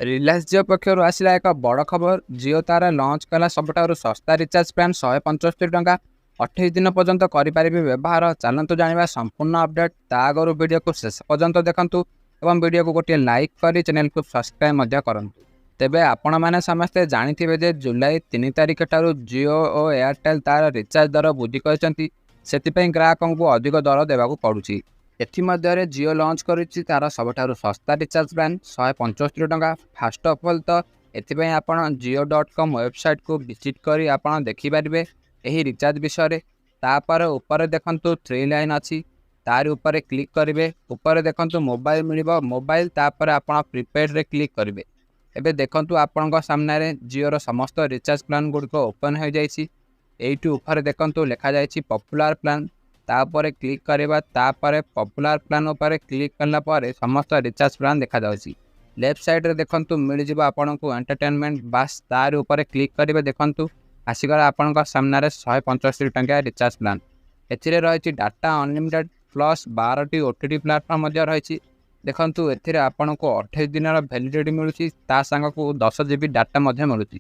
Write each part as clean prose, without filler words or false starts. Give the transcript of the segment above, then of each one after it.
रिलायंस जियो पक्षर आसला एक बड़ खबर। जियो तार लंच कला सबुठार सस्ता रिचार्ज प्लान 175 टंका 28 दिन पर्यंत करें व्यवहार। चलतु जाना संपूर्ण अपडेट। ता आगु वीडियो को शेष पर्यंत देखूँ और वीडियो को गोटे लाइक कर चैनल को सब्सक्राइब करूँ। तेबे आपण मैंने समस्ते जानी जे जुलाई 3 तारिख ठार जियो और एयरटेल तार रिचार्ज दर वृद्धि कर ग्राहकों को अधिक दर देवाक पड़ुछि। एथिमध्यरे जियो लॉन्च करुच्ची तार सबुठारु सस्ता रिचार्ज प्लान 175 टंका। फास्ट ऑफ ऑल तो एथिपई आपण jio.com वेबसाइट को विजिट करी आपण देखिपारे यही रिचार्ज विषय। तापर ऊपर देखंतु 3 लाइन अच्छी तार ऊपर क्लिक करेंगे। ऊपर देखंतु मोबाइल मिलिबो मोबाइल तापर आपण प्रीपेड रे क्लिक करेंगे। एबे देखंतु आपण सामने जियोर समस्त रिचार्ज प्लान गुड़िक ओपन हो जाइए। एइटु ऊपर देखंतु लिखा जाइए पॉपुलर प्लान। तापर क्लिक करवा तापर पॉपुलर प्लान उपर क्लिक कला समस्त रिचार्ज प्लान देखा जाउछि। लेफ्ट साइड रे देखंतु मिल जिवो आपन को एंटरटेनमेंट बास तार ऊपर क्लिक करेंगे। देखंतु आसीगला आपन सामने 175 टंका रिचार्ज प्लान। एथिरे रही डाटा अनलिमिटेड प्लस 12टी ओटीटी प्लाटफॉर्म रही। देखंतु एथिरे आपन को 28 दिन वैलिडिटी मिलुछि। ता संग को 10 GB डाटा मिलुछि।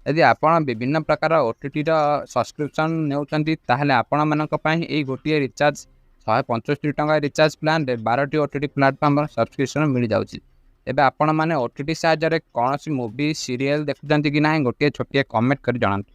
यदि आपण विभिन्न प्रकार ओटीटी सब्सक्रिप्शन नेउछंती ताहले आपण मानक पई एई गोटिए रिचार्ज 175 टंका रिचार्ज प्लान रे 12टी ओटीटी प्लेटफॉर्म सब्सक्रिप्शन मिल जाउछि। एबे आपण माने ओटीटी साहाय्य रे कोनोसी मूवी सीरियल देखुछंती कि नाही गोटिए छोटिए कमेंट कर जणांतु।